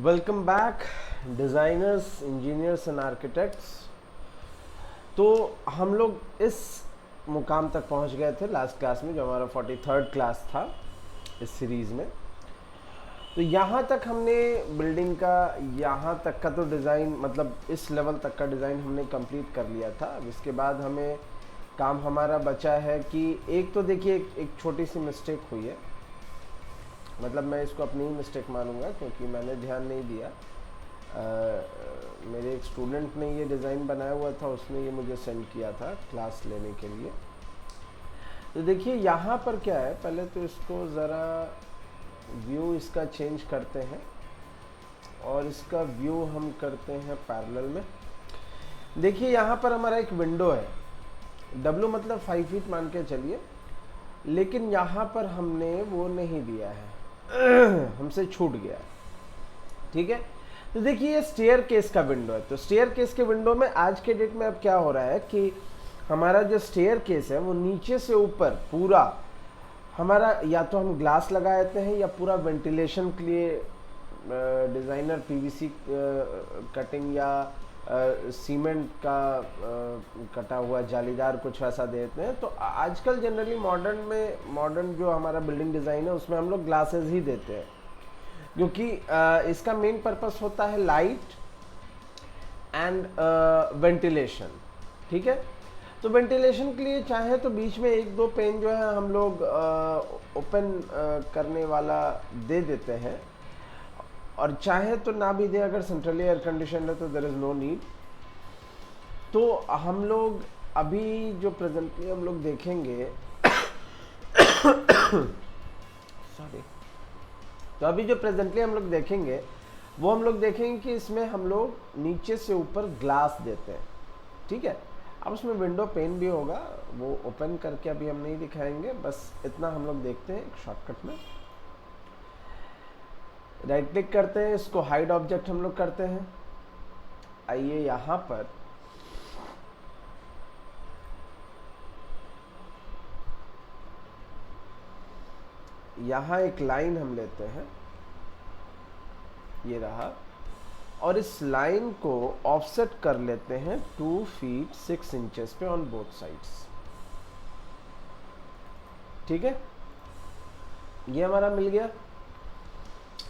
Welcome back designers, engineers and architects. तो हम लोग इस मुकाम तक पहुंच गए थे लास्ट क्लास में, जो हमारा 43rd क्लास था इस सीरीज़ में। तो यहाँ तक हमने बिल्डिंग का यहाँ तक का तो डिज़ाइन, मतलब इस लेवल तक का डिज़ाइन हमने कंप्लीट कर लिया था। अब इसके बाद हमें काम हमारा बचा है कि एक तो देखिए एक छोटी सी मिस्टेक हुई है, मतलब मैं इसको अपनी ही मिस्टेक मानूंगा क्योंकि मैंने ध्यान नहीं दिया। मेरे एक स्टूडेंट ने ये डिज़ाइन बनाया हुआ था, उसने ये मुझे सेंड किया था क्लास लेने के लिए। तो देखिए यहाँ पर क्या है, पहले तो इसको ज़रा व्यू इसका चेंज करते हैं और इसका व्यू हम करते हैं पैरेलल में। देखिए यहाँ पर हमारा एक विंडो है, W मतलब 5 फीट मान के चलिए, लेकिन यहाँ पर हमने वो नहीं दिया है, हमसे छूट गया। ठीक है, तो देखिए ये स्टेयर केस का विंडो है। तो स्टेयर केस के विंडो में आज के डेट में अब क्या हो रहा है कि हमारा जो स्टेयर केस है वो नीचे से ऊपर पूरा हमारा या तो हम ग्लास लगा देते हैं या पूरा वेंटिलेशन के लिए डिज़ाइनर पीवीसी कटिंग या सीमेंट का कटा हुआ जालीदार कुछ वैसा देते हैं। तो आजकल जनरली मॉडर्न जो हमारा बिल्डिंग डिज़ाइन है उसमें हम लोग ग्लासेस ही देते हैं, क्योंकि इसका मेन पर्पस होता है लाइट एंड वेंटिलेशन। ठीक है, तो वेंटिलेशन के लिए चाहे तो बीच में एक दो पेन जो है हम लोग ओपन करने वाला दे देते हैं, और चाहे तो ना भी दे, अगर सेंट्रली एयर कंडीशन है तो देयर इज़ नो नीड। तो हम लोग अभी जो प्रेजेंटली हम लोग देखेंगे सॉरी, तो अभी जो प्रेजेंटली हम लोग देखेंगे वो हम लोग देखेंगे कि इसमें हम लोग नीचे से ऊपर ग्लास देते हैं। ठीक है, अब उसमें विंडो पेन भी होगा, वो ओपन करके अभी हम नहीं दिखाएंगे, बस इतना हम लोग देखते हैं एक शॉर्टकट में। राइट क्लिक करते हैं, इसको हाइड ऑब्जेक्ट हम लोग करते हैं। आइए यहाँ पर यहाँ एक लाइन हम लेते हैं, ये रहा, और इस लाइन को ऑफसेट कर लेते हैं 2 फीट 6 इंचेस पे ऑन बोथ साइड्स। ठीक है, ये हमारा मिल गया।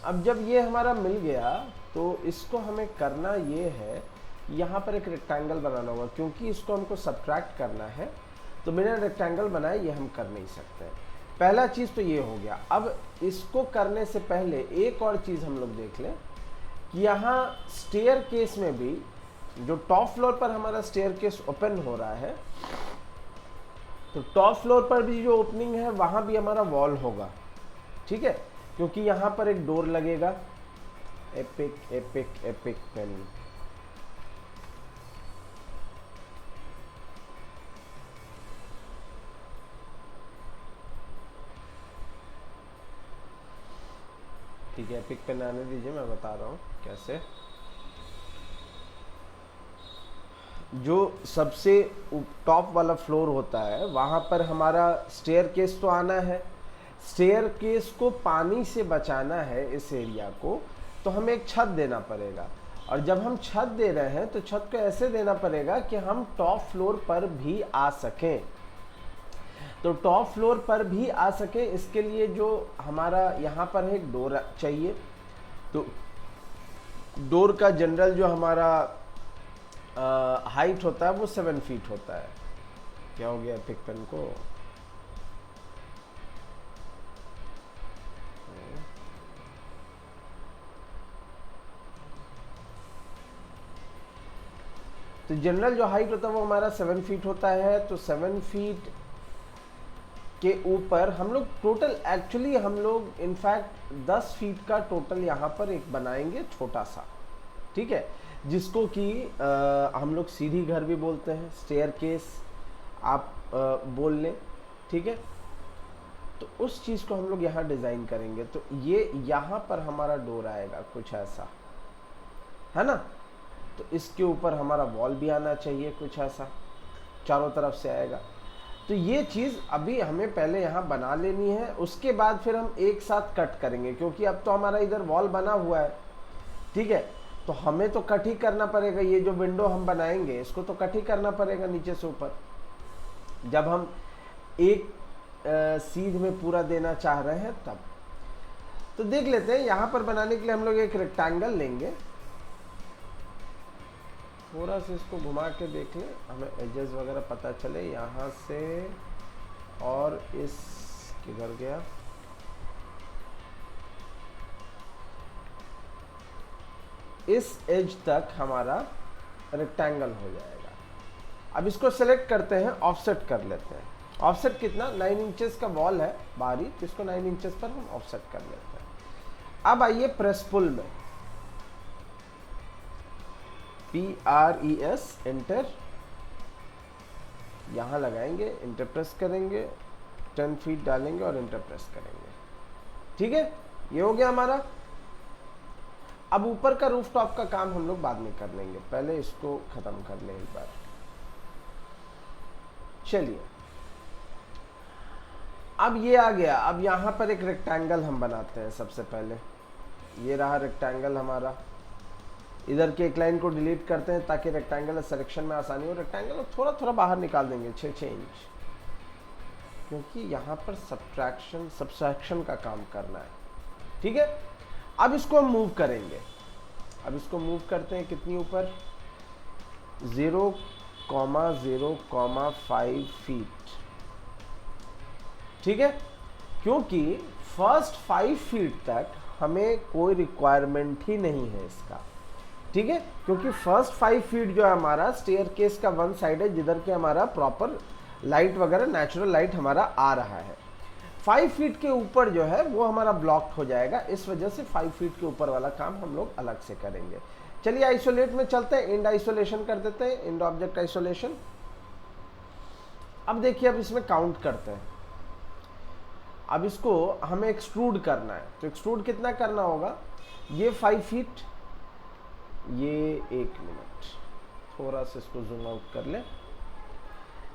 अब जब ये हमारा मिल गया तो इसको हमें करना ये है, यहाँ पर एक रेक्टेंगल बनाना होगा, क्योंकि इसको हमको सब्ट्रैक्ट करना है, तो बिना रेक्टेंगल बनाए ये हम कर नहीं सकते। पहला चीज़ तो ये हो गया। अब इसको करने से पहले एक और चीज़ हम लोग देख लें कि यहाँ स्टेयर केस में भी, जो टॉप फ्लोर पर हमारा स्टेयर केस ओपन हो रहा है, तो टॉप फ्लोर पर भी जो ओपनिंग है वहाँ भी हमारा वॉल होगा। ठीक है, क्योंकि यहाँ पर एक डोर लगेगा। Epic epic epic pain. ठीक है, एपिक पेन आने दीजिए, मैं बता रहा हूँ कैसे। जो सबसे टॉप वाला फ्लोर होता है वहाँ पर हमारा स्टेयर केस तो आना है। स्टेयर केस को पानी से बचाना है इस एरिया को, तो हमें एक छत देना पड़ेगा। और जब हम छत दे रहे हैं तो छत को ऐसे देना पड़ेगा कि हम टॉप फ्लोर पर भी आ सकें। तो टॉप फ्लोर पर भी आ सके, इसके लिए जो हमारा यहाँ पर है एक डोर चाहिए। तो डोर का जनरल जो हमारा हाइट होता है वो 7 फीट होता है। क्या हो गया पिक पेन को? तो जनरल जो हाइट होता है वो हमारा 7 फीट होता है। तो 7 फीट के ऊपर हम लोग टोटल, एक्चुअली हम लोग इनफैक्ट 10 फीट का टोटल यहाँ पर एक बनाएंगे छोटा सा। ठीक है, जिसको कि हम लोग सीढ़ी घर भी बोलते हैं, स्टेयर केस आप बोल लें। ठीक है, तो उस चीज़ को हम लोग यहाँ डिज़ाइन करेंगे। तो ये यहाँ पर हमारा डोर आएगा कुछ ऐसा, है ना। तो इसके ऊपर हमारा वॉल भी आना चाहिए कुछ ऐसा, चारों तरफ से आएगा। तो ये चीज़ अभी हमें पहले यहाँ बना लेनी है, उसके बाद फिर हम एक साथ कट करेंगे, क्योंकि अब तो हमारा इधर वॉल बना हुआ है। ठीक है, तो हमें तो कट ही करना पड़ेगा, ये जो विंडो हम बनाएंगे इसको तो कट ही करना पड़ेगा नीचे से ऊपर, जब हम एक सीध में पूरा देना चाह रहे हैं तब। तो देख लेते हैं, यहां पर बनाने के लिए हम लोग एक रेक्टेंगल लेंगे, थोड़ा सा इसको घुमा के देख लें, हमें एजेस वगैरह पता चले, यहाँ से और इस किधर गया, इस एज तक हमारा रेक्टेंगल हो जाएगा। अब इसको सेलेक्ट करते हैं, ऑफसेट कर लेते हैं। ऑफसेट कितना, 9 इंचेस का वॉल है बाहरी, तो इसको 9 इंचेस पर हम ऑफसेट कर लेते हैं। अब आइए प्रेस पुल में, PRES एंटर, यहां लगाएंगे, इंटर प्रेस करेंगे, 10 फीट डालेंगे और इंटर प्रेस करेंगे। ठीक है, ये हो गया हमारा। अब ऊपर का रूफ टॉप का काम हम लोग बाद में कर लेंगे, पहले इसको खत्म कर लें एक बार। चलिए, अब ये आ गया। अब यहां पर एक रेक्टेंगल हम बनाते हैं। सबसे पहले ये रहा रेक्टेंगल हमारा, इधर के एक लाइन को डिलीट करते हैं ताकि रेक्टेंगल सिलेक्शन में आसानी हो। रेक्टेंगल थोड़ा थोड़ा बाहर निकाल देंगे, 6-6 इंच, क्योंकि यहाँ पर सब्ट्रैक्शन का काम करना है। ठीक है, अब इसको हम मूव करेंगे। अब इसको मूव करते हैं कितनी ऊपर, 0,0,5 फीट। ठीक है, क्योंकि फर्स्ट 5 फीट तक हमें कोई रिक्वायरमेंट ही नहीं है इसका। ठीक है, क्योंकि फर्स्ट 5 फीट जो है हमारा स्टेयरकेस का वन साइड है, जिधर के हमारा प्रॉपर लाइट वगैरह नेचुरल लाइट हमारा आ रहा है। 5 फीट के ऊपर जो है वो हमारा ब्लॉक्ड हो जाएगा, इस वजह से 5 फीट के ऊपर वाला काम हम लोग अलग से करेंगे। चलिए आइसोलेट में चलते हैं, इंड आइसोलेशन कर देते हैं, इंड ऑब्जेक्ट आइसोलेशन। अब देखिए, अब इसमें काउंट करते हैं। अब इसको हमें एक्सट्रूड करना है, तो एक्सट्रूड कितना करना होगा, ये 5 फीट, ये 1 मिनट, थोड़ा सा इसको जूम आउट कर ले।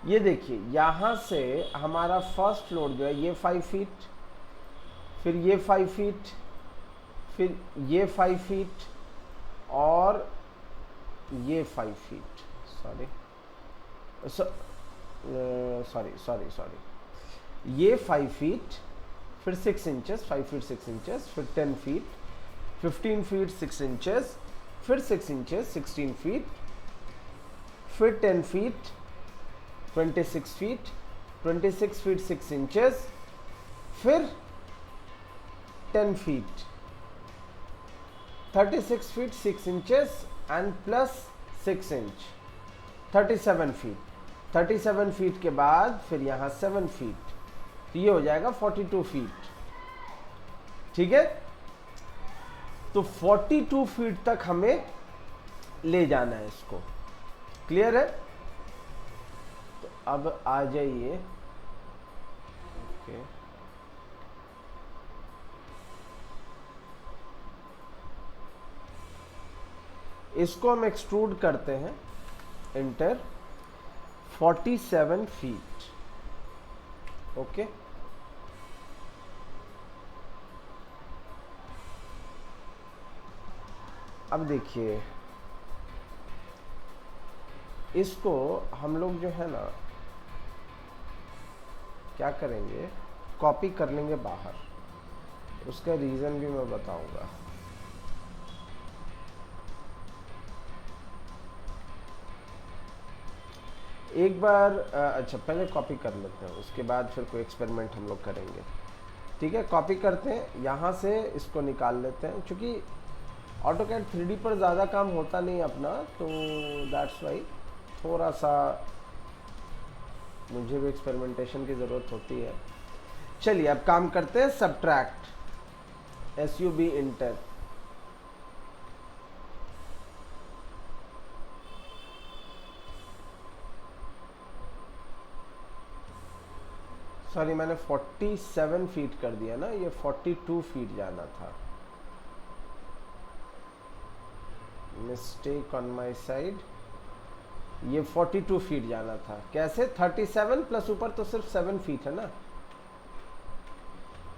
ये देखिए, यहां से हमारा फर्स्ट फ्लोर जो है ये 5 फीट, फिर ये 5 फीट, फिर ये 5 फीट और ये 5 फीट, सॉरी, ये 5 फीट, फिर 6 इंचेस, 5 फीट 6 इंचेस, फिर 10 फीट, 15 फीट 6 इंचेस, फिर 6 इंचेस, 16 फीट, फिर 10 फीट, 26 फीट, 26 फीट 6 इंचेस, फिर 10 feet, 36 feet 6 inches and plus 6 inch, 37 feet. 37 feet के बाद फिर यहाँ 7 फीट, तो ये हो जाएगा 42 फीट। ठीक है, तो 42 फीट तक हमें ले जाना है इसको। क्लियर है? तो अब आ जाइए, ओके, इसको हम एक्सट्रूड करते हैं, इंटर, 47 फीट। ओके, अब देखिए, इसको हम लोग जो है ना क्या करेंगे, कॉपी कर लेंगे बाहर। उसका रीज़न भी मैं बताऊंगा। एक बार अच्छा, पहले कॉपी कर लेते हैं, उसके बाद फिर कोई एक्सपेरिमेंट हम लोग करेंगे। ठीक है, कॉपी करते हैं, यहाँ से इसको निकाल लेते हैं, क्योंकि ऑटोकैड 3D पर ज़्यादा काम होता नहीं अपना, तो दैट्स वाई थोड़ा सा मुझे भी एक्सपेरिमेंटेशन की ज़रूरत होती है। चलिए अब काम करते हैं, सब्ट्रैक्ट, SUB इंटर। सॉरी, मैंने 47 फीट कर दिया ना, ये 42 फीट जाना था, मिस्टेक ऑन माय साइड। ये 42 फीट जाना था। कैसे? 37 प्लस ऊपर तो सिर्फ 7 फीट है ना,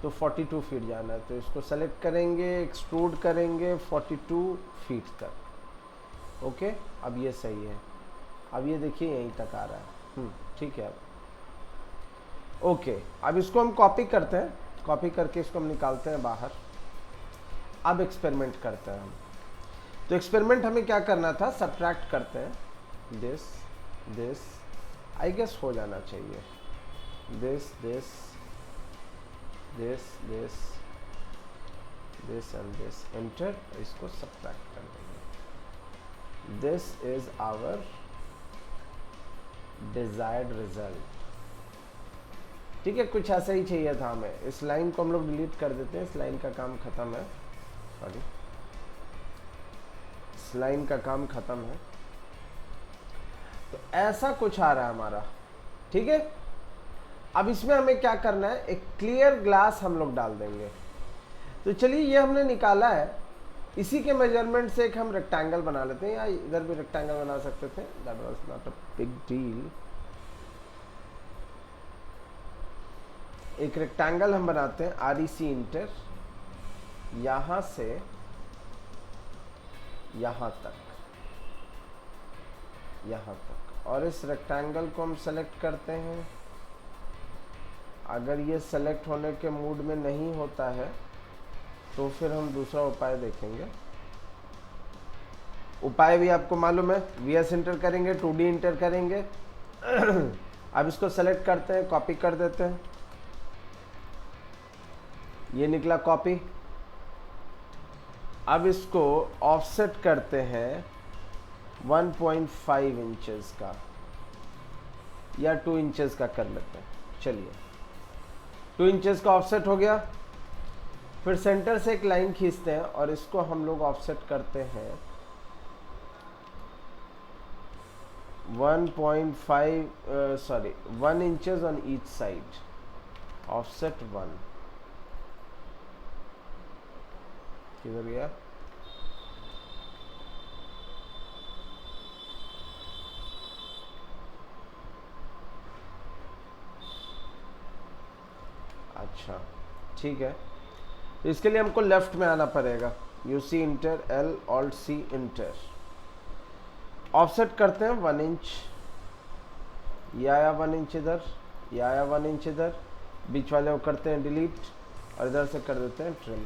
तो 42 फीट जाना है, तो इसको सेलेक्ट करेंगे, एक्सट्रूड करेंगे 42 फीट तक। ओके, अब ये सही है। अब ये देखिए यहीं तक आ रहा है। ठीक है। अब ओके, अब इसको हम कॉपी करते हैं, कॉपी करके इसको हम निकालते हैं बाहर। अब एक्सपेरिमेंट करते हैं हम। तो एक्सपेरिमेंट हमें क्या करना था, सब्ट्रैक्ट करते हैं दिस आई गेस हो जाना चाहिए, दिस एंड दिस, एंटर, इसको सब्ट्रैक्ट कर देंगे। This is our desired result. ठीक है, कुछ ऐसा ही चाहिए था हमें। इस लाइन को हम लोग डिलीट कर देते हैं, इस लाइन का काम खत्म है। सॉरी, इस लाइन का काम खत्म है। तो ऐसा कुछ आ रहा है हमारा। ठीक है, अब इसमें हमें क्या करना है, एक क्लियर ग्लास हम लोग डाल देंगे। तो चलिए, ये हमने निकाला है, इसी के मेजरमेंट से एक हम रेक्टेंगल बना लेते हैं, या इधर भी रेक्टेंगल बना सकते थे, that was not a big deal. एक रेक्टेंगल हम बनाते हैं, REC इंटर, यहां से यहां तक, और इस रेक्टेंगल को हम सेलेक्ट करते हैं। अगर ये सेलेक्ट होने के मूड में नहीं होता है तो फिर हम दूसरा उपाय देखेंगे। उपाय भी आपको मालूम है, VS इंटर करेंगे, 2D इंटर करेंगे। अब इसको सेलेक्ट करते हैं, कॉपी कर देते हैं, ये निकला कॉपी। अब इसको ऑफसेट करते हैं 1.5 इंचेस का, या 2 इंचेस का कर लेते हैं। चलिए, 2 इंचेस का ऑफसेट हो गया। फिर सेंटर से एक लाइन खींचते हैं और इसको हम लोग ऑफसेट करते हैं 1 inches on each side, offset 1। किधर गया? अच्छा, ठीक है। तो इसके लिए हमको लेफ्ट में आना पड़ेगा, UC inter, L Alt C inter, offset करते हैं 1 इंच, ये आया 1 इंच इधर, ये आया 1 इंच इधर, बीच वाले को करते हैं डिलीट और इधर से कर देते हैं ट्रिम।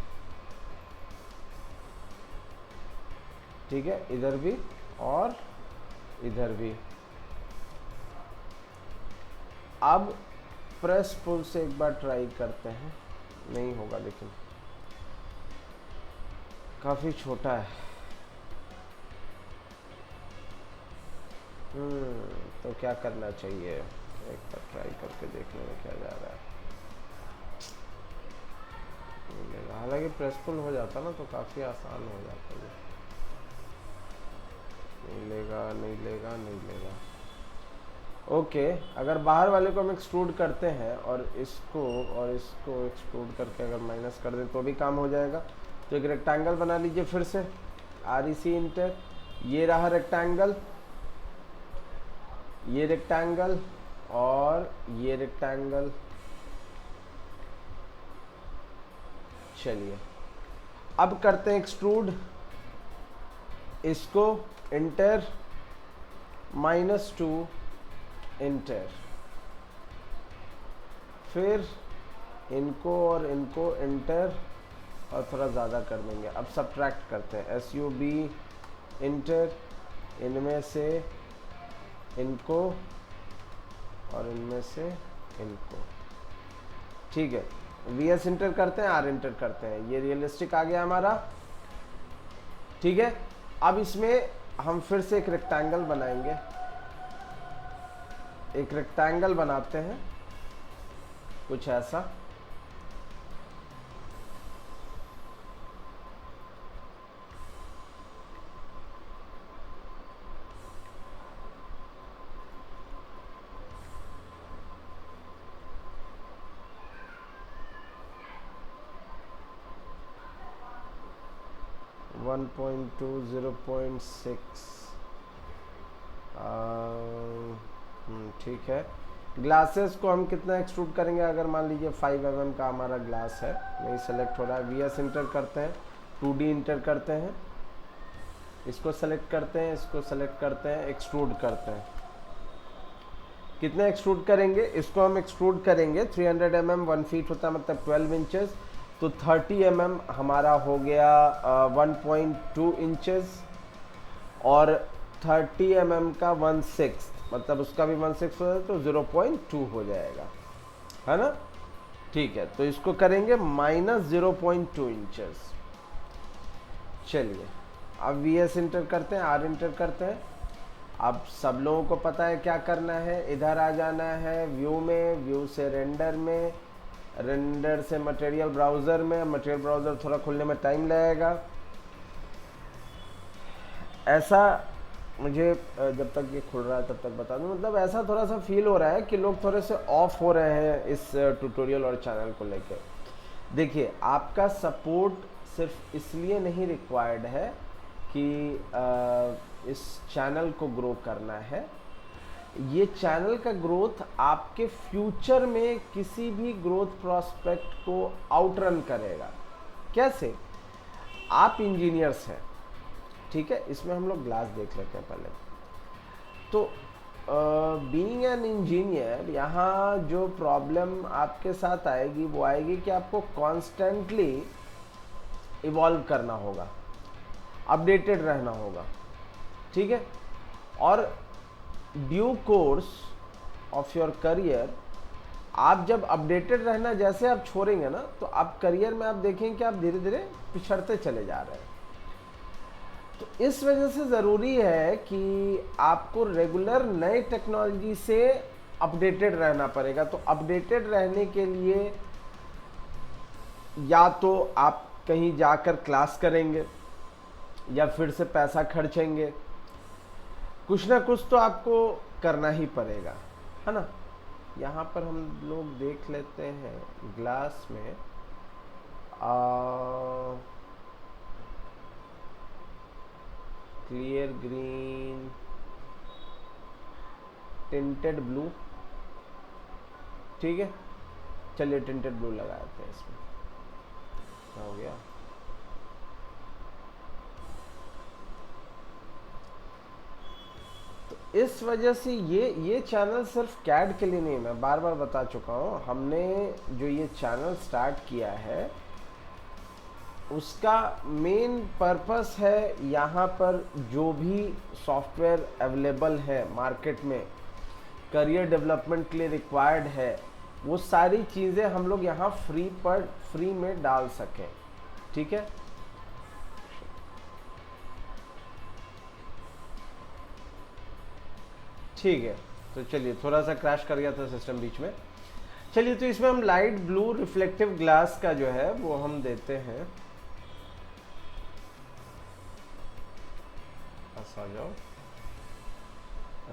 ठीक है, इधर भी और इधर भी। अब प्रेस पुल से एक बार ट्राई करते हैं, नहीं होगा, लेकिन काफ़ी छोटा है। तो क्या करना चाहिए, एक बार ट्राई करके देखने में क्या जा रहा है। हालांकि प्रेस पुल हो जाता ना तो काफ़ी आसान हो जाता है। नहीं लेगा। ओके, अगर बाहर वाले को हम एक्सट्रूड करते हैं और इसको एक्सट्रूड करके अगर माइनस कर दें तो भी काम हो जाएगा। तो एक रेक्टेंगल बना लीजिए फिर से, REC इंटर, ये रहा रेक्टेंगल, ये रेक्टेंगल और ये रेक्टेंगल। चलिए, अब करते हैं एक्सट्रूड, इसको इंटर, -2 इंटर, फिर इनको और इनको इंटर और थोड़ा ज़्यादा कर देंगे। अब सब्ट्रैक्ट करते हैं, SUB इंटर, इनमें से इनको और इनमें से इनको। ठीक है, VS इंटर करते हैं, R इंटर करते हैं, ये रियलिस्टिक आ गया हमारा। ठीक है, अब इसमें हम फिर से एक रेक्टेंगल बनाएंगे, एक रेक्टेंगल बनाते हैं कुछ ऐसा। वन 0.6 ठीक है। ग्लासेस को हम कितना एक्सट्रूड करेंगे, अगर मान लीजिए 5 mm का हमारा ग्लास है, नहीं सेलेक्ट हो रहा है, VS इंटर करते हैं, 2D इंटर करते हैं, इसको सेलेक्ट करते हैं, इसको सेलेक्ट करते हैं, एक्सट्रूड करते हैं। कितने एक्सट्रूड करेंगे, इसको हम एक्सट्रूड करेंगे 300 mm, 1 फीट होता है मतलब 12 इंचेस, तो 30 mm हमारा हो गया 1.2 इंचेस, और 30 mm का 1/6 मतलब उसका भी 1/6 हो जाए तो 0.2 हो जाएगा, है ना। ठीक है, तो इसको करेंगे -0.2 इंचेस। चलिए अब VS इंटर करते हैं, R इंटर करते हैं। अब सब लोगों को पता है क्या करना है, इधर आ जाना है व्यू में, व्यू से रेंडर में, रेंडर से मटेरियल ब्राउज़र में। मटेरियल ब्राउज़र थोड़ा खुलने में टाइम लगेगा। ऐसा मुझे जब तक ये खुल रहा है तब तक बता दूं, मतलब ऐसा थोड़ा सा फील हो रहा है कि लोग थोड़े से ऑफ हो रहे हैं इस ट्यूटोरियल और चैनल को लेकर। देखिए, आपका सपोर्ट सिर्फ इसलिए नहीं रिक्वायर्ड है कि इस चैनल को ग्रो करना है, ये चैनल का ग्रोथ आपके फ्यूचर में किसी भी ग्रोथ प्रोस्पेक्ट को आउटरन करेगा। कैसे? आप इंजीनियर्स हैं, ठीक है, इसमें हम लोग ग्लास देख लेते हैं पहले। तो बीइंग एन इंजीनियर, यहाँ जो प्रॉब्लम आपके साथ आएगी वो आएगी कि आपको कॉन्स्टेंटली इवॉल्व करना होगा, अपडेटेड रहना होगा, ठीक है। और due course of your career, आप जब अपडेटेड रहना जैसे आप छोड़ेंगे ना, तो आप करियर में आप देखेंगे कि आप धीरे धीरे पिछड़ते चले जा रहे हैं। तो इस वजह से ज़रूरी है कि आपको रेगुलर नए टेक्नोलॉजी से अपडेटेड रहना पड़ेगा। तो अपडेटेड रहने के लिए या तो आप कहीं जाकर क्लास करेंगे या फिर से पैसा खर्चेंगे, कुछ ना कुछ तो आपको करना ही पड़ेगा, है ना। यहाँ पर हम लोग देख लेते हैं ग्लास में क्लियर ग्रीन, टिंटेड ब्लू, ठीक है। चलिए टिंटेड ब्लू लगाते हैं इसमें, हो गया। तो इस वजह से ये चैनल सिर्फ कैड के लिए नहीं, मैं बार बार बता चुका हूँ, हमने जो ये चैनल स्टार्ट किया है उसका मेन पर्पस है यहाँ पर जो भी सॉफ्टवेयर अवेलेबल है मार्केट में करियर डेवलपमेंट के लिए रिक्वायर्ड है, वो सारी चीज़ें हम लोग यहाँ फ्री में डाल सकें, ठीक है। ठीक है, तो चलिए, थोड़ा सा क्रैश कर गया था सिस्टम बीच में। चलिए, तो इसमें हम लाइट ब्लू रिफ्लेक्टिव ग्लास का जो है वो हम देते हैं, आ जाओ,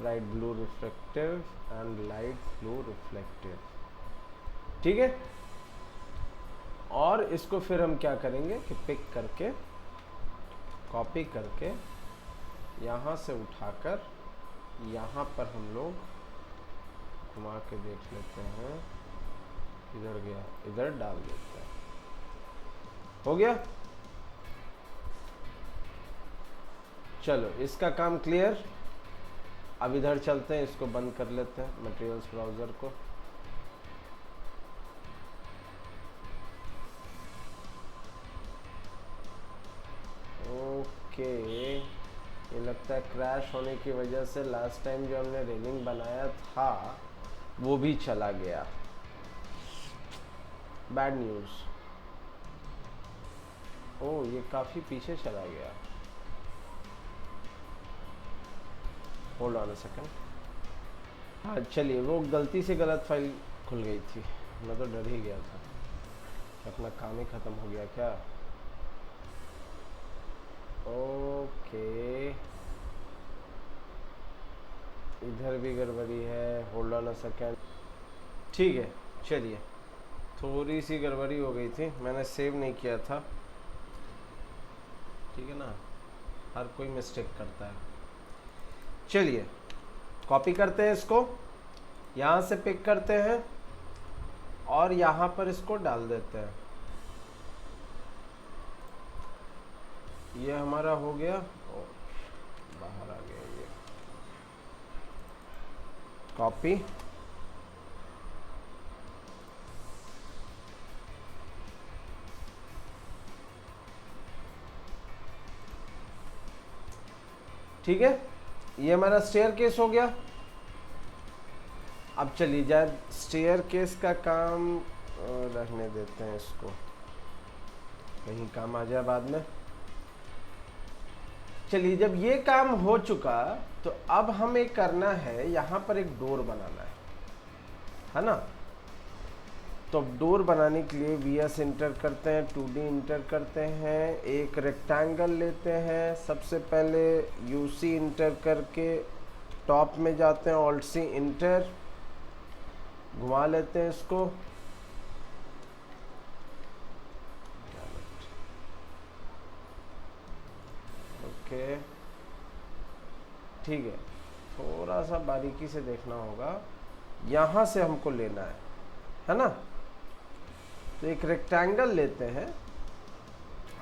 light blue reflective and light blue reflective, ठीक है। और इसको फिर हम क्या करेंगे कि पिक करके, कॉपी करके, यहाँ से उठाकर यहाँ पर हम लोग घुमा के देख लेते हैं, इधर गया, इधर डाल देते हैं, हो गया। चलो, इसका काम क्लियर। अब इधर चलते हैं, इसको बंद कर लेते हैं मटेरियल्स ब्राउज़र को। ओके, ये लगता है क्रैश होने की वजह से लास्ट टाइम जो हमने रेलिंग बनाया था वो भी चला गया। Bad news. ओह, ये काफ़ी पीछे चला गया। Hold on a second. हाँ, चलिए, वो गलती से गलत फाइल खुल गई थी, मैं तो डर ही गया था कि अपना काम ही ख़त्म हो गया क्या। ओके, इधर भी गड़बड़ी है, होल्ड ऑन अ सेकंड। ठीक है, चलिए, थोड़ी सी गड़बड़ी हो गई थी, मैंने सेव नहीं किया था, ठीक है ना, हर कोई मिस्टेक करता है। चलिए, कॉपी करते हैं इसको, यहाँ से पिक करते हैं और यहाँ पर इसको डाल देते हैं। ये हमारा हो गया, बाहर आ गया ये, कॉपी, ठीक है। ये हमारा स्टेयर केस हो गया। अब चलिए जाए स्टेयर केस का काम रहने देते हैं, इसको कहीं काम आ जाए बाद में। चलिए जब ये काम हो चुका तो अब हमें करना है, यहाँ पर एक डोर बनाना है ना। तो डोर बनाने के लिए VS इंटर करते हैं, 2D इंटर करते हैं, एक रेक्टेंगल लेते हैं। सबसे पहले UC इंटर करके टॉप में जाते हैं, Alt+C इंटर, घुमा लेते हैं इसको। ओके ठीक है, थोड़ा सा बारीकी से देखना होगा, यहाँ से हमको लेना है ना। तो एक रेक्टेंगल लेते हैं,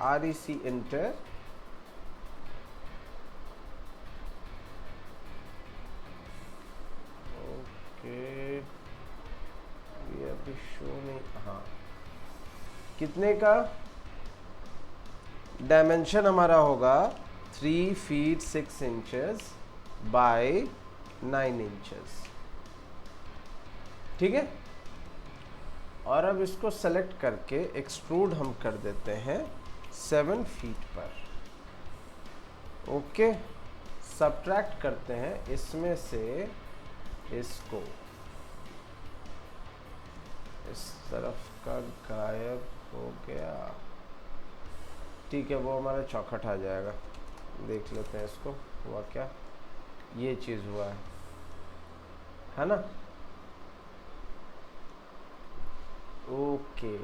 REC इंटर, ओके ये अभी शो नहीं, हाँ कितने का डायमेंशन हमारा होगा 3 फीट 6 इंचेस बाय 9 इंचेस, ठीक है। और अब इसको सेलेक्ट करके एक्सट्रूड हम कर देते हैं 7 फीट पर, ओके। सब्ट्रैक्ट करते हैं इसमें से इसको, इस तरफ का गायब हो गया, ठीक है, वो हमारा चौखट आ जाएगा। देख लेते हैं इसको हुआ क्या, ये चीज़ हुआ है ना। ओके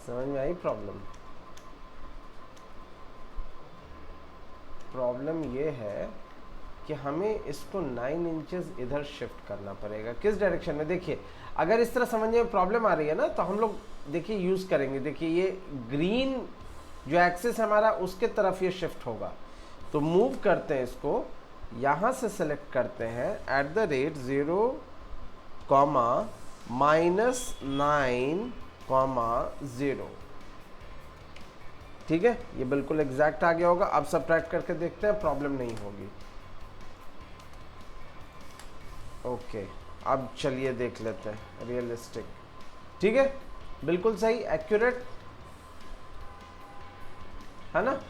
समझ में आई प्रॉब्लम। प्रॉब्लम ये है कि हमें इसको 9 इंचेस इधर शिफ्ट करना पड़ेगा। किस डायरेक्शन में, देखिए अगर इस तरह समझने में प्रॉब्लम आ रही है ना, तो हम लोग देखिए यूज़ करेंगे। देखिए ये ग्रीन जो एक्सिस हमारा उसके तरफ ये शिफ्ट होगा। तो मूव करते हैं इसको, यहाँ से सेलेक्ट करते हैं @0, -9,0, ठीक है। ये बिल्कुल एग्जैक्ट आ गया होगा। अब सब्ट्रैक्ट करके देखते हैं, प्रॉब्लम नहीं होगी। ओके अब चलिए देख लेते हैं रियलिस्टिक, ठीक है, बिल्कुल सही, एक्यूरेट है ना।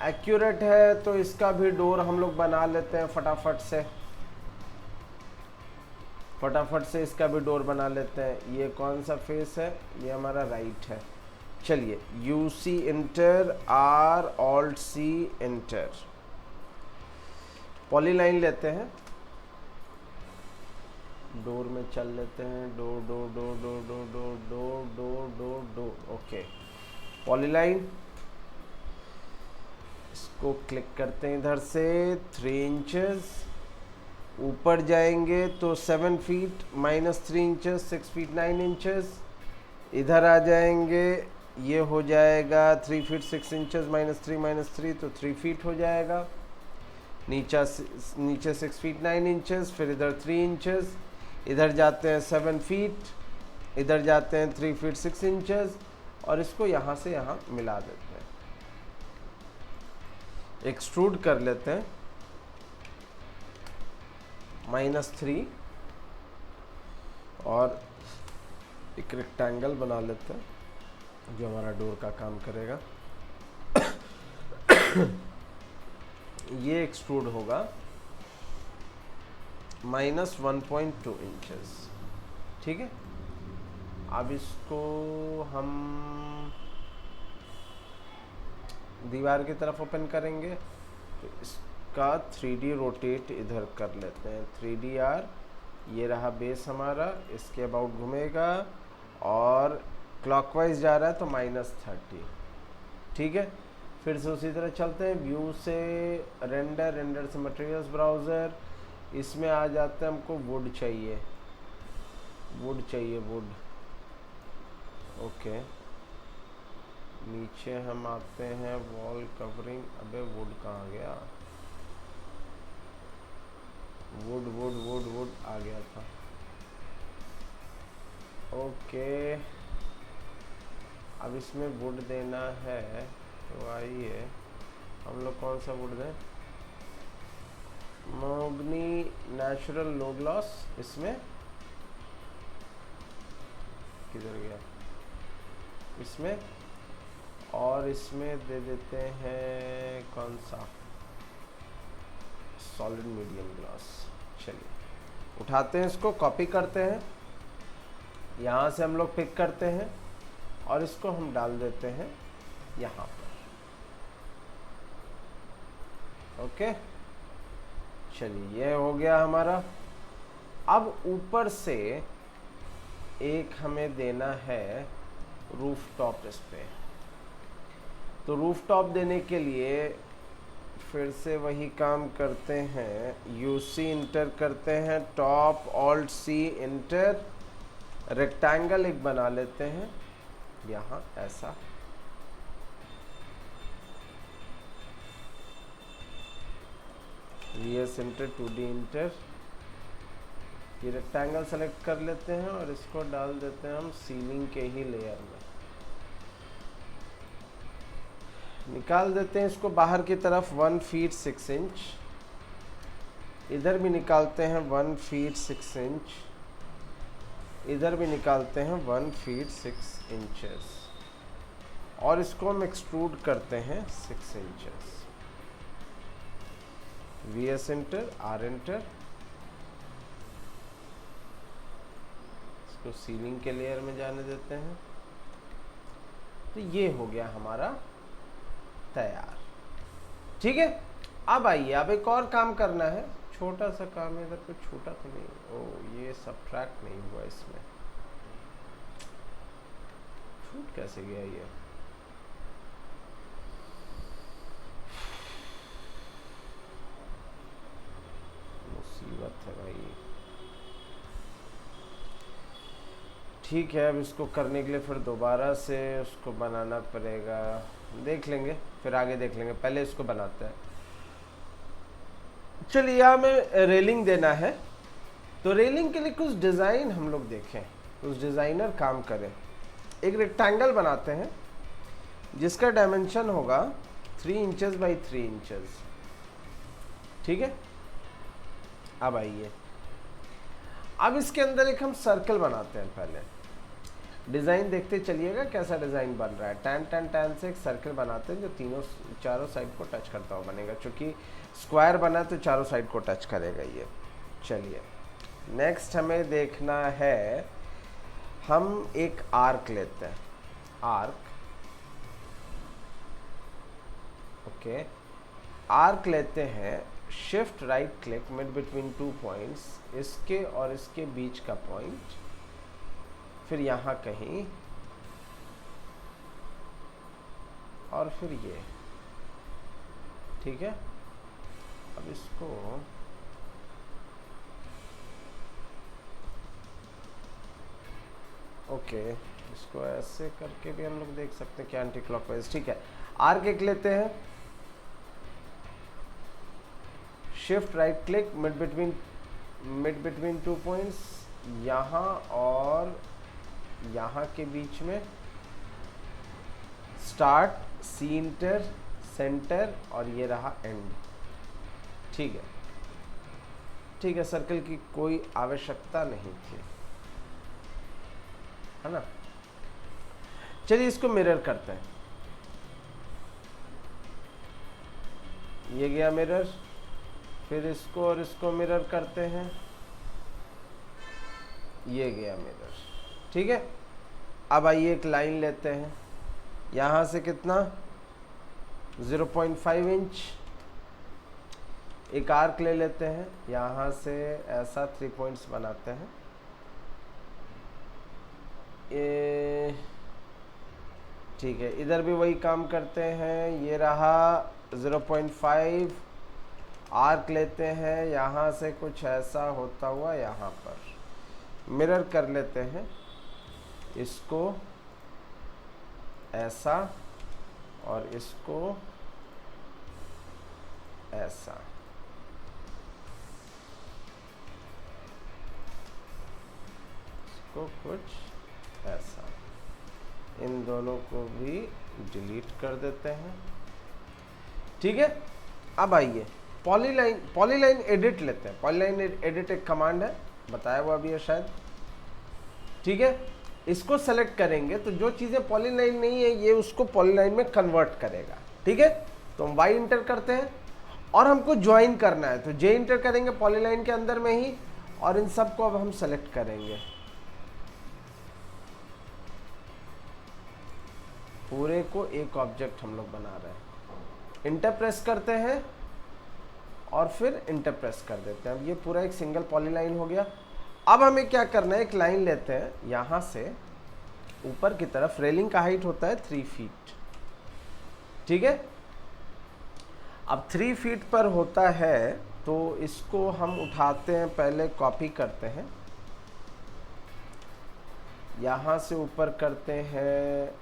एक्यूरेट है तो इसका भी डोर हम लोग बना लेते हैं फटाफट से इसका भी डोर बना लेते हैं। ये कौन सा फेस है, ये हमारा राइट है। चलिए UC inter, Alt+C inter, polyline लेते हैं, डोर में चल लेते हैं, डोर, ओके पॉलीलाइन। इसको क्लिक करते हैं इधर से 3 इंचेस, ऊपर जाएंगे तो 7 फीट -3 इंचेस 6 फीट 9 इंचेस, इधर आ जाएंगे ये हो जाएगा 3 फीट 6 इंचेस -3 तो 3 फीट हो जाएगा। नीचे 6 फीट 9 इंचेस, फिर इधर 3 इंचेस, इधर जाते हैं 7 फीट, इधर जाते हैं 3 फीट 6 इंचेस, और इसको यहाँ से यहाँ मिला देते हैं, एक्सट्रूड कर लेते हैं -3, और एक रेक्टेंगल बना लेते हैं जो हमारा डोर का काम करेगा। ये एक्सट्रूड होगा -1.2 इंचेस, ठीक है। अब इसको हम दीवार की तरफ ओपन करेंगे, तो इसका 3D रोटेट इधर कर लेते हैं, 3DR, ये रहा बेस हमारा, इसके अबाउट घूमेगा और क्लॉकवाइज जा रहा है तो -30, ठीक है। फिर से उसी तरह चलते हैं, व्यू से रेंडर, रेंडर से मटेरियल्स ब्राउज़र, इसमें आ जाते हैं, हमको वुड चाहिए, वुड चाहिए, वुड। ओके, नीचे हम आते हैं वॉल कवरिंग, अबे वुड कहाँ गया, वुड वुड वुड वुड आ गया था। ओके, अब इसमें वुड देना है, तो आइए हम लोग कौन सा वुड दें, मोगनी नेचुरल लो ग्लॉस, इसमें किधर गया, इसमें, और इसमें दे देते हैं कौन सा, सॉलिड मीडियम ग्लास। चलिए उठाते हैं इसको, कॉपी करते हैं, यहाँ से हम लोग पिक करते हैं और इसको हम डाल देते हैं यहाँ पर। ओके, चलिए ये हो गया हमारा। अब ऊपर से एक हमें देना है रूफ टॉप इस पे, तो रूफ टॉप देने के लिए फिर से वही काम करते हैं, यूसी इंटर करते हैं, top alt C enter, rectangle एक बना लेते हैं यहाँ ऐसा, वीएस इंटर, 2D इंटर, ये रेक्टेंगल सेलेक्ट कर लेते हैं और इसको डाल देते हैं हम सीलिंग के ही लेयर में, निकाल देते हैं इसको बाहर की तरफ 1 फीट 6 इंच, इधर भी निकालते हैं 1 फीट 6 इंच, इधर भी निकालते हैं 1 फीट 6 इंचेस, और इसको हम एक्सट्रूड करते हैं 6 inches, VS enter, R enter, इसको सीलिंग के लेयर में जाने देते हैं। तो ये हो गया हमारा तैयार, ठीक है। अब आइए, अब एक और काम करना है, छोटा सा काम है, इधर पे छोटा तो नहीं, ओ ये सबट्रैक्ट नहीं हुआ, इसमें छूट कैसे गया ये, मुसीबत है भाई। ठीक है, अब इसको करने के लिए फिर दोबारा से उसको बनाना पड़ेगा, देख लेंगे फिर आगे देख लेंगे, पहले इसको बनाते हैं। चलिए यहाँ में रेलिंग देना है, तो रेलिंग के लिए कुछ डिज़ाइन हम लोग देखें, कुछ डिज़ाइनर काम करें। एक रेक्टेंगल बनाते हैं जिसका डायमेंशन होगा 3 इंचेस बाई 3 इंचेस, ठीक है। अब आइए, अब इसके अंदर एक हम सर्कल बनाते हैं, पहले डिज़ाइन देखते चलिएगा कैसा डिज़ाइन बन रहा है। टैन टैन टैन से एक सर्कल बनाते हैं जो चारों साइड को टच करता हुआ बनेगा, क्योंकि स्क्वायर बना तो चारों साइड को टच करेगा ये। चलिए नेक्स्ट हमें देखना है, हम एक आर्क लेते हैं, आर्क, ओके, आर्क लेते हैं, shift right click, mid between 2 points, इसके और इसके बीच का पॉइंट, फिर यहाँ कहीं, और फिर ये, ठीक है। अब इसको ओके, इसको ऐसे करके भी हम लोग देख सकते हैं कि एंटी क्लॉकवाइज, ठीक है। आर्क एक लेते हैं, shift right click, mid between 2 points, यहाँ और यहाँ के बीच में, स्टार्ट, सी इंटर, सेंटर, और ये रहा एंड, ठीक है। ठीक है, सर्कल की कोई आवश्यकता नहीं थी, है ना। चलिए इसको मिरर करते हैं, ये गया मिरर, फिर इसको और इसको मिरर करते हैं, ये गया मिरर, ठीक है। अब आइए एक लाइन लेते हैं, यहाँ से कितना 0.5 इंच, एक आर्क ले लेते हैं, यहाँ से ऐसा 3 पॉइंट्स बनाते हैं, ठीक है, इधर भी वही काम करते हैं। ये रहा 0.5 आर्क लेते हैं, यहाँ से कुछ ऐसा होता हुआ यहाँ पर मिरर कर लेते हैं, इसको ऐसा और इसको ऐसा। इसको कुछ ऐसा, इन दोनों को भी डिलीट कर देते हैं। ठीक है, अब आइए पॉलीलाइन एडिट लेते हैं। पॉलीलाइन एडिट एक कमांड है, बताया हुआ भी है शायद। ठीक है, इसको सेलेक्ट करेंगे तो जो चीज़ें पॉलीलाइन नहीं है ये उसको पॉलीलाइन में कन्वर्ट करेगा। ठीक है, तो हम वाई इंटर करते हैं और हमको ज्वाइन करना है तो जे इंटर करेंगे पॉलीलाइन के अंदर में ही, और इन सब को अब हम सेलेक्ट करेंगे। पूरे को एक ऑब्जेक्ट हम लोग बना रहे हैं। इंटर प्रेस करते हैं और फिर इंटर प्रेस कर देते हैं। अब ये पूरा एक सिंगल पॉलीलाइन हो गया। अब हमें क्या करना है, एक लाइन लेते हैं यहाँ से ऊपर की तरफ। रेलिंग का हाइट होता है 3 फीट। ठीक है, अब 3 फीट पर होता है तो इसको हम उठाते हैं, पहले कॉपी करते हैं, यहाँ से ऊपर करते हैं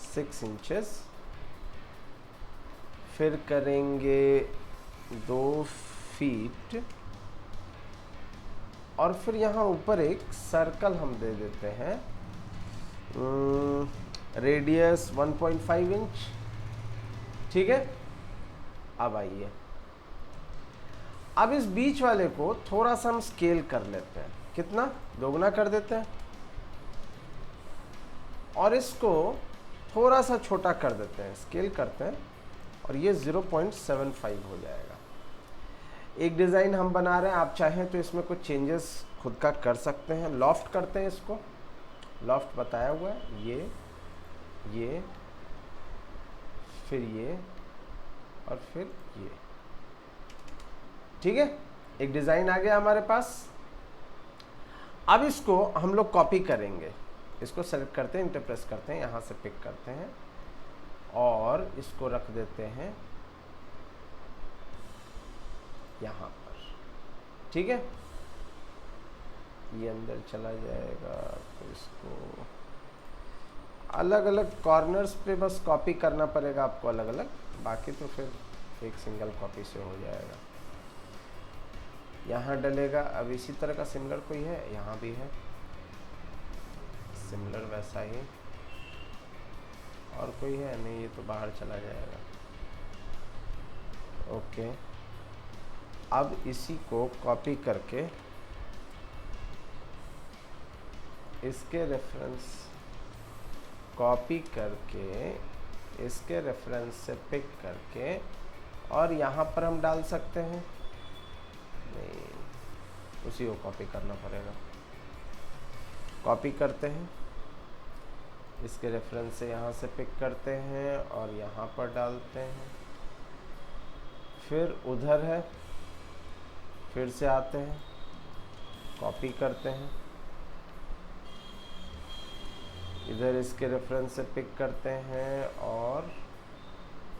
6 इंचेस, फिर करेंगे 2 फीट और फिर यहाँ ऊपर एक सर्कल हम दे देते हैं, रेडियस 1.5 इंच। ठीक है, अब आइए, अब इस बीच वाले को थोड़ा सा हम स्केल कर लेते हैं। कितना? दोगुना कर देते हैं और इसको थोड़ा सा छोटा कर देते हैं, स्केल करते हैं और ये 0.75 हो जाएगा। एक डिज़ाइन हम बना रहे हैं, आप चाहें तो इसमें कुछ चेंजेस खुद का कर सकते हैं। लॉफ्ट करते हैं इसको, लॉफ्ट बताया हुआ है, ये फिर ये और फिर ये। ठीक है, एक डिज़ाइन आ गया हमारे पास। अब इसको हम लोग कॉपी करेंगे। इसको सेलेक्ट करते हैं, इंटर प्रेस करते हैं, यहाँ से पिक करते हैं और इसको रख देते हैं यहाँ पर। ठीक है, ये अंदर चला जाएगा तो इसको अलग अलग कॉर्नर्स पे बस कॉपी करना पड़ेगा आपको अलग अलग, बाकी तो फिर एक सिंगल कॉपी से हो जाएगा। यहाँ डलेगा। अब इसी तरह का सिमिलर कोई है, यहाँ भी है सिमिलर वैसा ही, और कोई है नहीं, ये तो बाहर चला जाएगा। ओके, अब इसी को कॉपी करके इसके रेफरेंस कॉपी करके इसके रेफरेंस से पिक करके और यहाँ पर हम डाल सकते हैं। नहीं, उसी को कॉपी करना पड़ेगा। कॉपी करते हैं, इसके रेफरेंस से यहाँ से पिक करते हैं और यहाँ पर डालते हैं, फिर उधर है, फिर से आते हैं, कॉपी करते हैं, इधर इसके रेफरेंस से पिक करते हैं और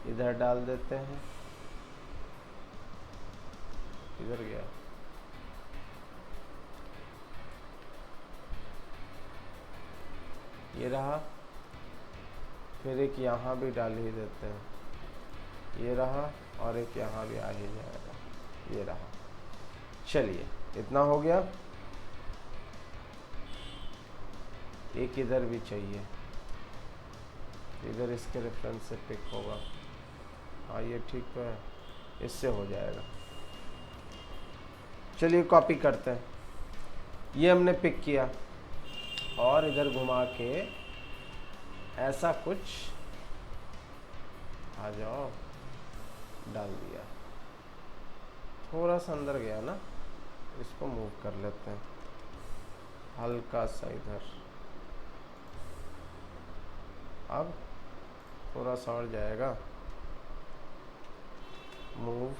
इधर डाल देते हैं। इधर गया, ये रहा, फिर एक यहाँ भी डाल ही देते हैं, ये रहा और एक यहाँ भी आ ही जाएगा, ये रहा। चलिए, इतना हो गया। एक इधर भी चाहिए, इधर इसके रेफरेंस से पिक होगा। हाँ, ये ठीक तो है, इससे हो जाएगा। चलिए कॉपी करते हैं, ये हमने पिक किया और इधर घुमा के ऐसा कुछ आ जाओ डाल दिया। थोड़ा सा अंदर गया ना, इसको मूव कर लेते हैं हल्का सा इधर। अब थोड़ा सा और जाएगा, मूव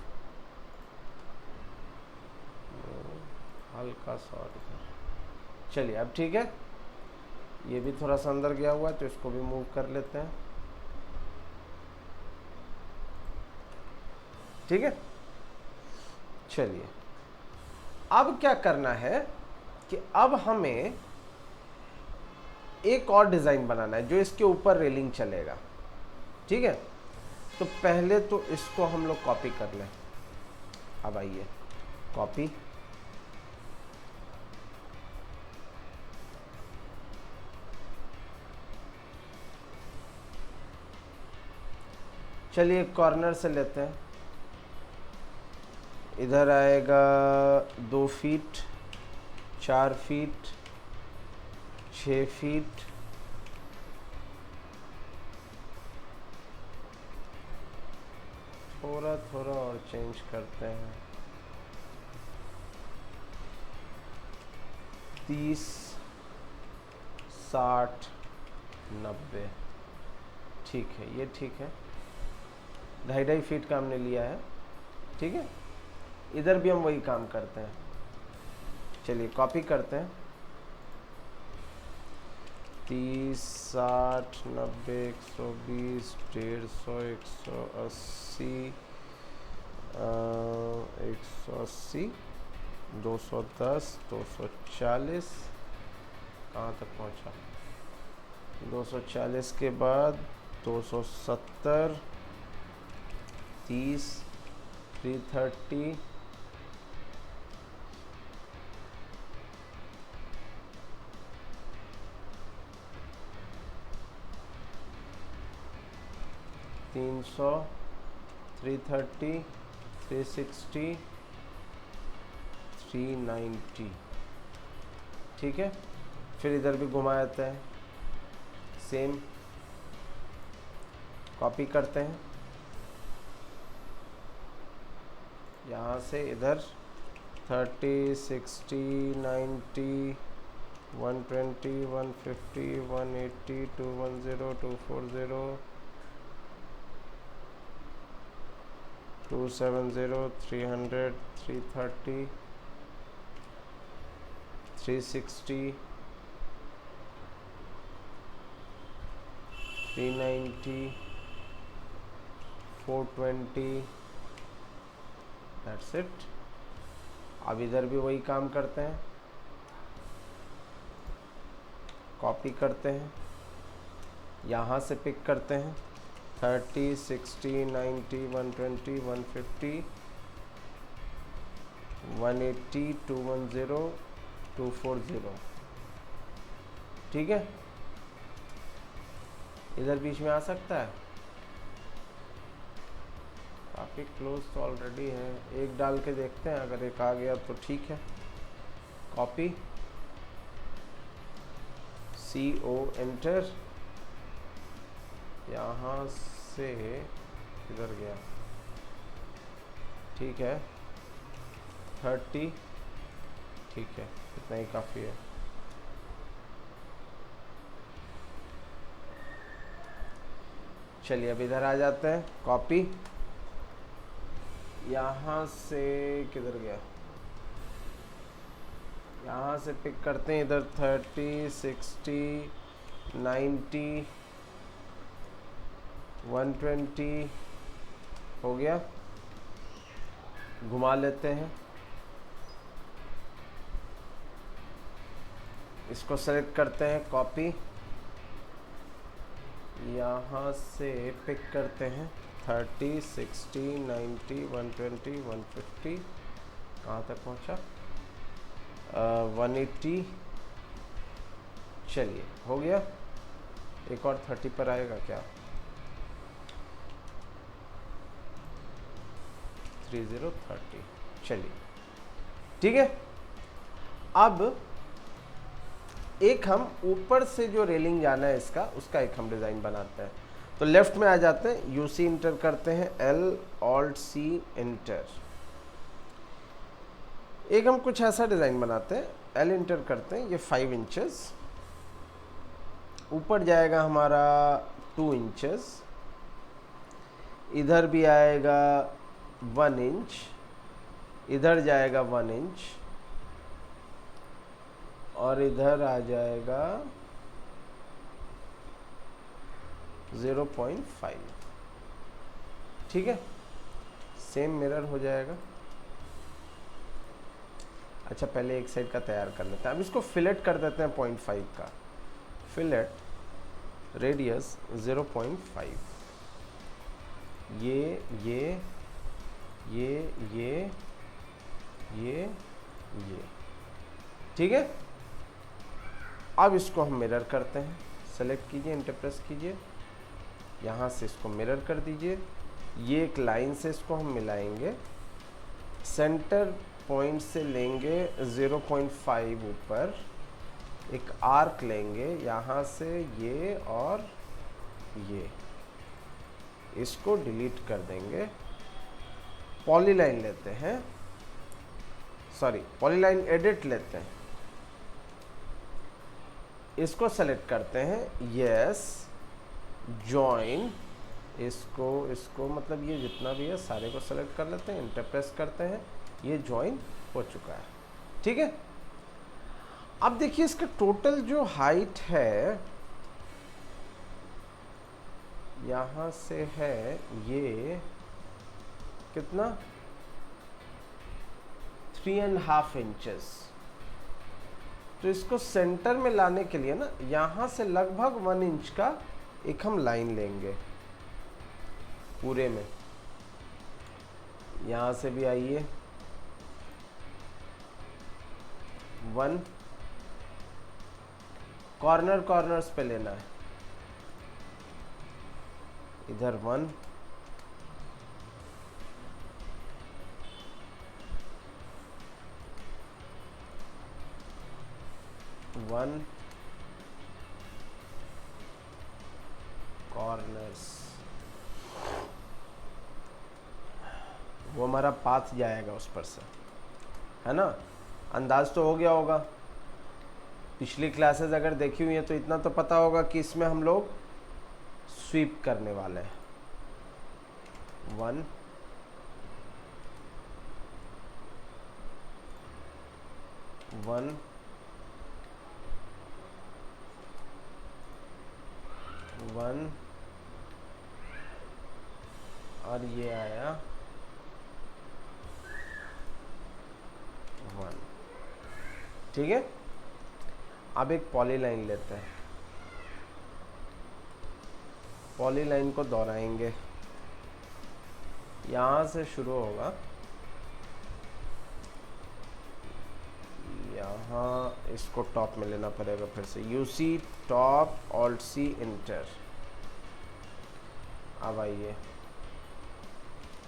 हल्का सा और इधर। चलिए, अब ठीक है। ये भी थोड़ा सा अंदर गया हुआ है तो इसको भी मूव कर लेते हैं। ठीक है, चलिए अब क्या करना है कि अब हमें एक और डिज़ाइन बनाना है जो इसके ऊपर रेलिंग चलेगा। ठीक है, तो पहले तो इसको हम लोग कॉपी कर लें। अब आइए, कॉपी, चलिए कॉर्नर से लेते हैं। इधर आएगा 2 फीट, 4 फीट, 6 फीट, थोड़ा थोड़ा और चेंज करते हैं, 30, 60, 90। ठीक है, ये ठीक है। 2.5 फीट का हमने लिया है। ठीक है, इधर भी हम वही काम करते हैं। चलिए कॉपी करते हैं, 30, 60, 90, 120, 150, 180, 180, 210, 240, कहाँ तक पहुँचा, 240 के बाद 270, 30, 330, 300, 330, 360, 390। ठीक है, फिर इधर भी घुमा देते हैं, सेम कॉपी करते हैं, यहाँ से इधर 30, 60, 90, 120, 150, 180, 210, 240, 270, 300, 330, 360, 390, 420। That's it. अब इधर भी वही काम करते हैं, कॉपी करते हैं, यहाँ से पिक करते हैं 30, 60, 90, 120, 150, 180, 210, 240। ठीक है, इधर बीच में आ सकता है, काफ़ी क्लोज तो ऑलरेडी है। एक डाल के देखते हैं, अगर एक आ गया तो ठीक है। कॉपी, CO एंटर, यहाँ से इधर गया, ठीक है, 30, ठीक है, इतना ही काफ़ी है। चलिए अब इधर आ जाते हैं, कॉपी, यहाँ से किधर गया, यहाँ से पिक करते हैं इधर 30, 60, 90, 120 हो गया, घुमा लेते हैं, इसको सेलेक्ट करते हैं, कॉपी, यहाँ से पिक करते हैं 30, 60, 90, 120, 150, कहाँ तक पहुँचा, 180। चलिए हो गया, एक और 30 पर आएगा क्या, 30, 30। चलिए ठीक है। अब एक हम ऊपर से जो रेलिंग जाना है इसका, उसका एक हम डिज़ाइन बनाते हैं। तो लेफ्ट में आ जाते हैं, UC इंटर करते हैं, L Alt C इंटर, एक हम कुछ ऐसा डिज़ाइन बनाते हैं, L इंटर करते हैं, ये 5 इंचेस, ऊपर जाएगा हमारा 2 इंचेस, इधर भी आएगा 1 इंच, इधर जाएगा 1 इंच, और इधर आ जाएगा 0.5। ठीक है, सेम मिरर हो जाएगा। अच्छा, पहले एक साइड का तैयार कर लेते हैं। अब इसको फिलेट कर देते हैं 0.5 का। Fillet radius 0.5। ये ठीक है। अब इसको हम मिरर करते हैं। सेलेक्ट कीजिए, एंटर प्रेस कीजिए, यहाँ से इसको मिरर कर दीजिए। ये एक लाइन से इसको हम मिलाएंगे, सेंटर पॉइंट से लेंगे 0.5 ऊपर, एक आर्क लेंगे यहाँ से ये और ये, इसको डिलीट कर देंगे। पॉलीलाइन लेते हैं, सॉरी पॉलीलाइन एडिट लेते हैं, इसको सेलेक्ट करते हैं, यस, जॉइन, इसको मतलब ये जितना भी है सारे को सेलेक्ट कर लेते हैं, एंटर प्रेस करते हैं, ये जॉइन हो चुका है। ठीक है, अब देखिए इसका टोटल जो हाइट है यहाँ से है ये कितना, 3.5 इंचेस। तो इसको सेंटर में लाने के लिए ना यहाँ से लगभग 1 इंच का एक हम लाइन लेंगे पूरे में। यहाँ से भी आइए 1, कॉर्नर्स पे लेना है, इधर 1, कॉर्नर्स, वो हमारा पाथ जाएगा उस पर से, है ना। अंदाज तो हो गया होगा, पिछली क्लासेस अगर देखी हुई है तो इतना तो पता होगा कि इसमें हम लोग स्वीप करने वाले हैं। 1, 1, 1 और ये आया 1। ठीक है, अब एक पॉलीलाइन लेते हैं, पॉलीलाइन को दोहराएंगे, यहाँ से शुरू होगा, यहाँ इसको टॉप में लेना पड़ेगा फिर से, UC top, alt C, enter. अब आइए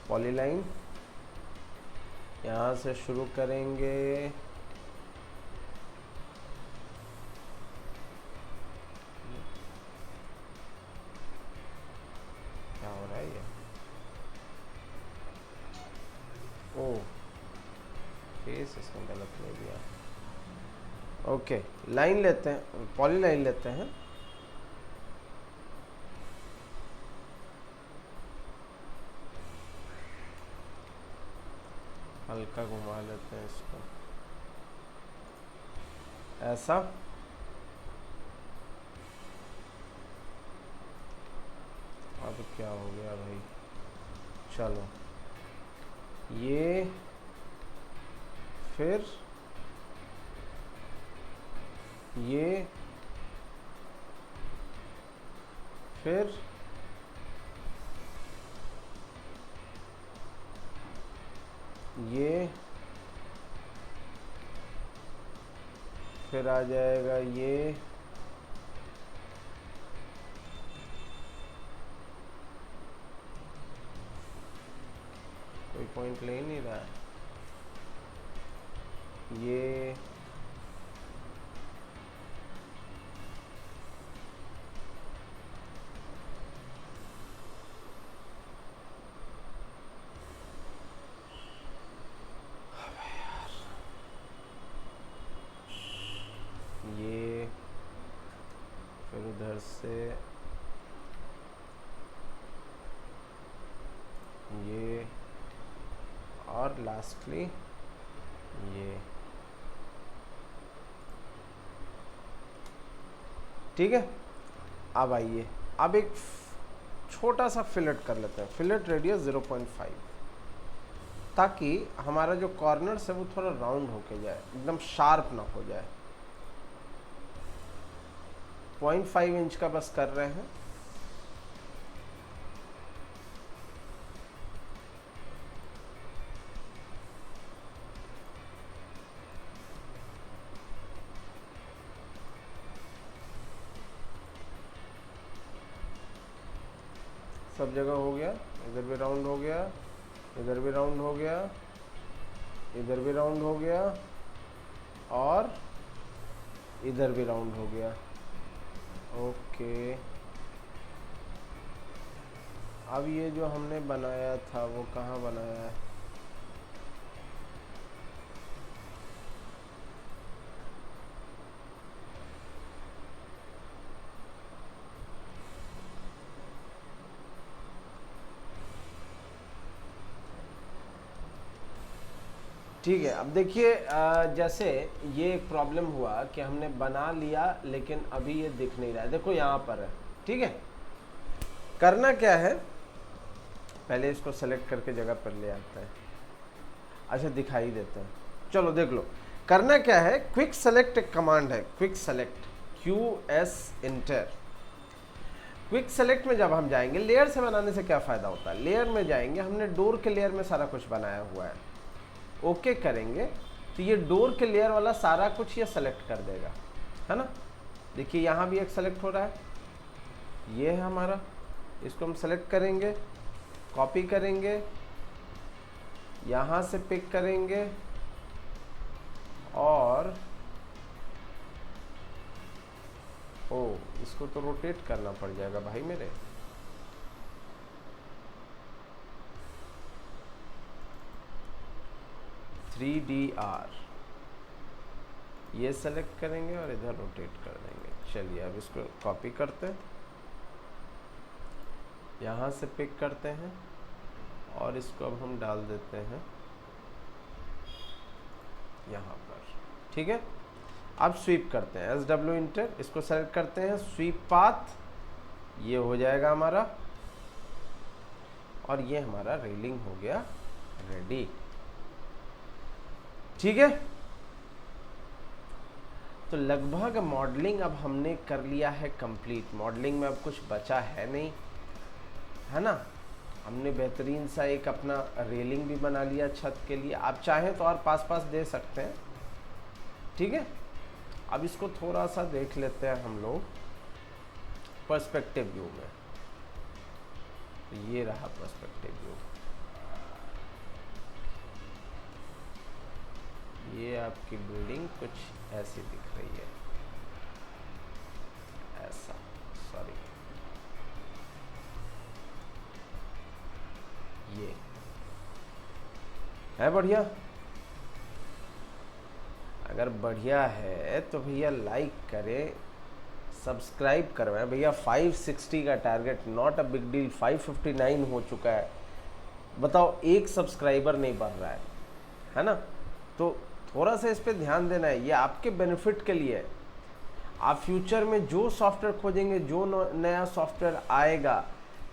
पॉलीलाइन, यहाँ से शुरू करेंगे, क्या हो रहा है ये, ओ फेस इसमें गलत ले दिया। ओके, लाइन लेते हैं, पॉलीलाइन लेते हैं, हल्का घुमा लेते हैं इसको ऐसा। अब क्या हो गया भाई, चलो ये, फिर ये, फिर ये, फिर आ जाएगा ये, कोई पॉइंट ले नहीं रहा है, ये, ये, फिर उधर से ये, और लास्टली ये। ठीक है, अब आइए, अब एक छोटा सा फिलेट कर लेते हैं, फिलेट रेडियस 0.5, ताकि हमारा जो कॉर्नर्स है वो थोड़ा राउंड होके जाए, एकदम शार्प ना हो जाए। 0.5 इंच का बस कर रहे हैं। सब जगह हो गया, इधर भी राउंड हो गया, इधर भी राउंड हो गया, इधर भी राउंड हो गया, और इधर भी राउंड हो गया। ओके, अब ये जो हमने बनाया था वो कहाँ बनाया है? ठीक है, अब देखिए जैसे ये एक प्रॉब्लम हुआ कि हमने बना लिया लेकिन अभी ये दिख नहीं रहा है। देखो यहाँ पर है, ठीक है। करना क्या है, पहले इसको सेलेक्ट करके जगह पर ले आते हैं। अच्छा, दिखाई देते हैं, चलो देख लो। करना क्या है, क्विक सेलेक्ट एक कमांड है, quick select, QS inter. Quick select में जब हम जाएंगे, लेयर से बनाने से क्या फ़ायदा होता है, लेयर में जाएंगे, हमने डोर के लेयर में सारा कुछ बनाया हुआ है, ओके करेंगे तो ये डोर के लेयर वाला सारा कुछ ये सेलेक्ट कर देगा, है ना। देखिए यहाँ भी एक सेलेक्ट हो रहा है, ये है हमारा, इसको हम सेलेक्ट करेंगे, कॉपी करेंगे, यहाँ से पिक करेंगे और इसको तो रोटेट करना पड़ जाएगा भाई मेरे। ये सेलेक्ट करेंगे और इधर रोटेट कर देंगे। चलिए अब इसको कॉपी करते हैं, यहाँ से पिक करते हैं और इसको अब हम डाल देते हैं यहाँ पर, ठीक है। अब स्वीप करते हैं, SW इंटर, इसको सेलेक्ट करते हैं, स्वीप पाथ, ये हो जाएगा हमारा, और ये हमारा रेलिंग हो गया रेडी, ठीक है। तो लगभग मॉडलिंग अब हमने कर लिया है कंप्लीट। मॉडलिंग में अब कुछ बचा है नहीं, है ना। हमने बेहतरीन सा एक अपना रेलिंग भी बना लिया छत के लिए। आप चाहें तो और पास पास दे सकते हैं, ठीक है। अब इसको थोड़ा सा देख लेते हैं हम लोग पर्सपेक्टिव व्यू में। तो ये रहा पर्सपेक्टिव व्यू, ये आपकी बिल्डिंग कुछ ऐसी दिख रही है, ऐसा, सॉरी, ये है बढ़िया। अगर बढ़िया है तो भैया लाइक करें, सब्सक्राइब करवाएं भैया। 560 का target, not a big deal, 559 हो चुका है। बताओ, एक सब्सक्राइबर नहीं बढ़ रहा है ना। तो थोड़ा सा इस पे ध्यान देना है, ये आपके बेनिफिट के लिए है। आप फ्यूचर में जो सॉफ्टवेयर खोजेंगे, जो नया सॉफ्टवेयर आएगा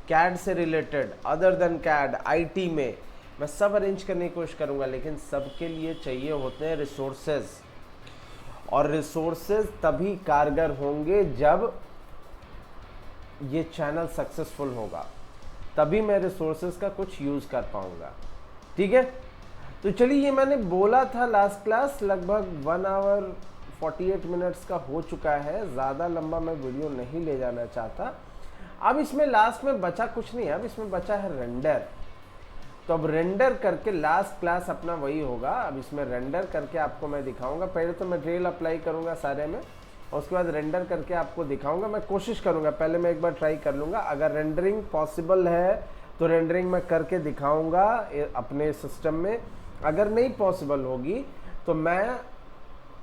कैड से related, other than CAD, IT में, मैं सब अरेंज करने की कोशिश करूंगा, लेकिन सबके लिए चाहिए होते हैं रिसोर्सेज, और रिसोर्सेज तभी कारगर होंगे जब ये चैनल सक्सेसफुल होगा, तभी मैं रिसोर्सेज का कुछ यूज़ कर पाऊंगा, ठीक है। तो चलिए, ये मैंने बोला था लास्ट क्लास लगभग 1 आवर 48 मिनट्स का हो चुका है। ज़्यादा लंबा मैं वीडियो नहीं ले जाना चाहता। अब इसमें लास्ट में बचा कुछ नहीं है, अब इसमें बचा है रेंडर। तो अब रेंडर करके लास्ट क्लास अपना वही होगा। अब इसमें रेंडर करके आपको मैं दिखाऊंगा। पहले तो मटेरियल अप्लाई करूंगा सारे में, और उसके बाद रेंडर करके आपको दिखाऊंगा। मैं कोशिश करूंगा, पहले मैं एक बार ट्राई कर लूँगा, अगर रेंडरिंग पॉसिबल है तो रेंडरिंग मैं करके दिखाऊंगा अपने सिस्टम में। अगर नहीं पॉसिबल होगी तो मैं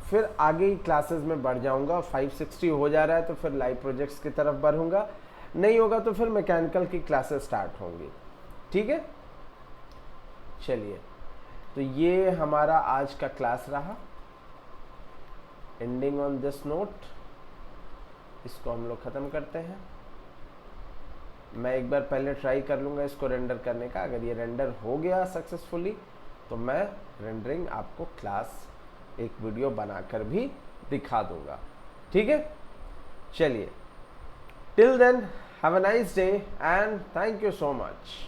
फिर आगे ही क्लासेस में बढ़ जाऊंगा। 560 हो जा रहा है तो फिर लाइव प्रोजेक्ट्स की तरफ बढ़ूंगा, नहीं होगा तो फिर मैकेनिकल की क्लासेस स्टार्ट होंगी, ठीक है। चलिए, तो ये हमारा आज का क्लास रहा। एंडिंग ऑन दिस नोट, इसको हम लोग ख़त्म करते हैं। मैं एक बार पहले ट्राई कर लूँगा इसको रेंडर करने का। अगर ये रेंडर हो गया सक्सेसफुली तो मैं रेंडरिंग आपको क्लास एक वीडियो बनाकर भी दिखा दूंगा। ठीक है, चलिए, till then have a nice day and thank you so much.